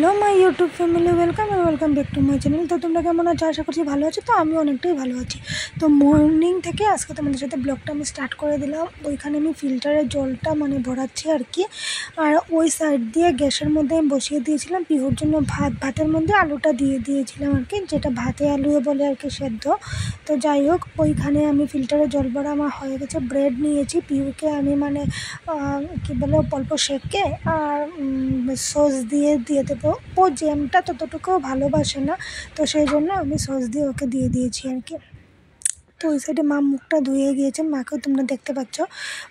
Hello my YouTube family, welcome back to my channel. তো তোমরা কেমন আছো? আশা করছি ভালো আছো। তো আমি অনেকটাই ভালো আছি। তো মর্নিং থেকে আজকে তোমাদের সাথে ব্লগটা আমি স্টার্ট করে দিলাম। ওইখানে আমি ফিল্টারের জলটা ভরাচ্ছি আর কি। আর ওই সাইড দিয়ে গ্যাসের মধ্যে আমি বসিয়ে দিয়েছিলাম পিহুর জন্য ভাতের মধ্যে আলুটা দিয়ে দিয়েছিলাম আর কি, যেটা ভাতে আলুয়ে বলে আর কি, সেদ্ধ। তো যাই হোক, ওইখানে আমি ফিল্টারের জল ভরা আমার হয়ে গেছে। ব্রেড নিয়েছি, পিহুকে আমি কী বলে অল্প সেঁকে আর সস দিয়ে দেবো। ও জ্যামটা ততটুকুও ভালোবাসে না, তো সেই জন্য আমি সস দিয়ে ওকে দিয়ে দিয়েছি আর কি। তো ওই সাইডে মা মুখটা ধুয়ে গিয়েছেন, মাকেও তোমরা দেখতে পাচ্ছ।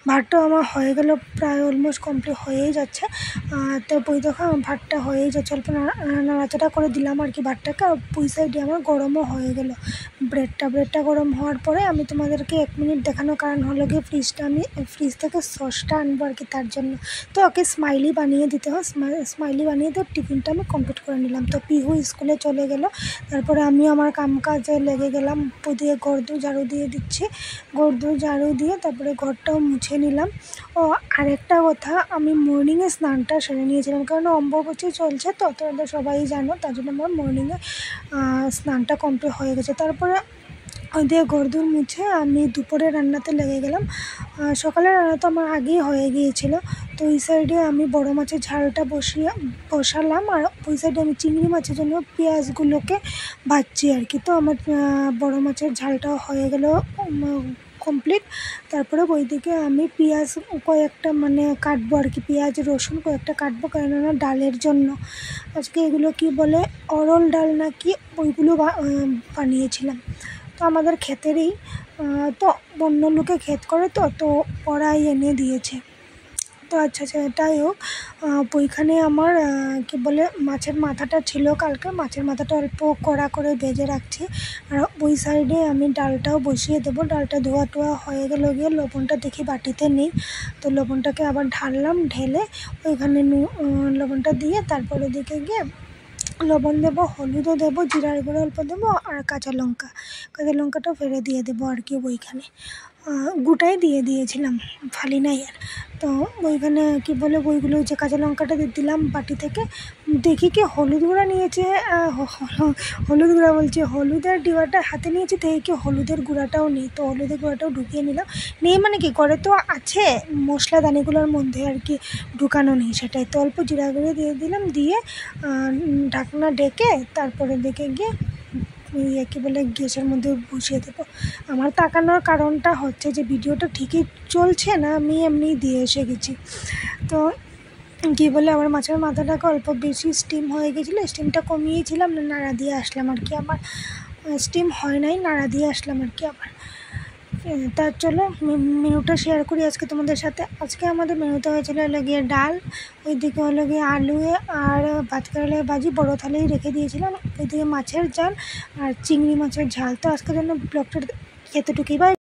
ভাতটাও আমার হয়ে গেল, প্রায় অলমোস্ট কমপ্লিট হয়েই যাচ্ছে। তো ওই দেখো আমার ভাতটা হয়েই যাচ্ছে, অল্প নাড়াচাড়া করে দিলাম আর কি ভাতটাকে। আর ওই সাইডে আমার গরমও হয়ে গেল ব্রেডটা গরম হওয়ার পরে আমি তোমাদেরকে 1 মিনিট দেখানোর কারণ হলো গিয়ে আমি ফ্রিজ থেকে সসটা আনবো আর কি, তার জন্য। তো ওকে স্মাইলি বানিয়ে দিতে হয়, স্মাইলি বানিয়ে দিয়ে টিফিনটা আমি কমপ্লিট করে নিলাম। তো পিহু স্কুলে চলে গেল, তারপরে আমি আমার কাজে লেগে গেলাম। দিয়ে ঘরদোর ঝাড়ু দিয়ে দিচ্ছি, ঘরদোর ঝাড়ু দিয়ে তারপরে ঘরটাও মুছে নিলাম। ও আরেকটা কথা, আমি মর্নিংয়ে স্নানটা সেরে নিয়েছিলাম, কারণ অম্বুবাচী চলছে, তো তোমরা সবাই জানো, তার জন্য আমার মর্নিংয়ে স্নানটা কমপ্লিট হয়ে গেছে। তারপরে ওই দিয়ে ঘরদোর মুছে আমি দুপুরে রান্নাতে লেগে গেলাম। সকালের রান্না তো আমার আগেই হয়ে গিয়েছিলো। তো ওই সাইডে আমি বড় মাছের ঝালটা বসালাম, আর ওই সাইডে আমি চিংড়ি মাছের জন্য পেঁয়াজগুলোকে ভাজছি আর কি। তো আমার বড় মাছের ঝালটাও হয়ে গেল কমপ্লিট। তারপরে ওইদিকে আমি পেঁয়াজ কয়েকটা কাটবো আর কি, পেঁয়াজ রসুন কয়েকটা কাটবো, কেননা ডালের জন্য। আজকে এগুলো কি বলে, অরল ডাল নাকি, ওইগুলো বানিয়েছিলাম। তো আমাদের ক্ষেতেরই, তো অন্য লোকে ক্ষেত করে, তো ওরাই এনে দিয়েছে। তো আচ্ছা, এটাই হোক। ওইখানে আমার কি বলে মাছের মাথাটা ছিল কালকে, মাছের মাথাটা অল্প কড়া করে ভেজে রাখছি। আর ওই সাইডে আমি ডালটাও বসিয়ে দেবো। ডালটা ধোয়া টোয়া হয়ে গেল গিয়ে, লবণটা দেখি বাটিতে নেই, তো লবণটাকে আবার ঢাললাম, ঢেলে ওইখানে লবণটা দিয়ে তারপরে দিকে গিয়ে লবণ দেবো, হলুদও দেবো, জিরার গুঁড়ো অল্প দেবো, আর কাঁচা লঙ্কাটাও ফেলে দিয়ে দেবো আর কি। ওইখানে গোটাই দিয়ে দিয়েছিলাম, ফালি নাই আর। তো ওইখানে কি বলে ওইগুলো যে কাঁচা লঙ্কাটা দিলাম বাটি থেকে, দেখি কি হলুদ গুঁড়া নিয়েছে, হলুদ গুঁড়া বলছি, হলুদের ডিবাটা হাতে নিয়েছি, দেখি কি হলুদের গুঁড়াটাও নেই। তো হলুদের গুঁড়াটাও ঢুকিয়ে নিলাম, নেই কি করে তো আছে মশলা দানিগুলোর মধ্যে আর কি, ঢুকানো নেই সেটাই। তো অল্প জিরা গুঁড়ো দিয়ে দিলাম, দিয়ে ঢাকনা ডেকে তারপরে দেখে গিয়ে কী বলে গ্যাসের মধ্যে বসিয়ে দেবো। আমার তাকানোর কারণটা হচ্ছে যে ভিডিওটা ঠিকই চলছে না, আমি এমনি দিয়ে এসে গেছি। তো কী বলে আমার মাছের মাথাটাকে অল্প বেশি স্টিম হয়ে গেছিলো, স্টিমটা কমিয়েছিলাম, নাড়া দিয়ে আসলাম আর কি। আমার স্টিম হয় নাই, নাড়া দিয়ে আসলাম আর কি আবার। তার চলো মেনুটা শেয়ার করি আজকে তোমাদের সাথে। আজকে আমাদের মেনুতে হয়েছিল গিয়ে ডাল, ওইদিকে হলো গিয়ে আলু আর ভাত কেরালার ভাজি বড়ো থালেই রেখে দিয়েছিলাম, ওইদিকে মাছের ঝাল আর চিংড়ি মাছের ঝাল। তো আজকের জন্য ব্লগটা এতটুকুই, বাই।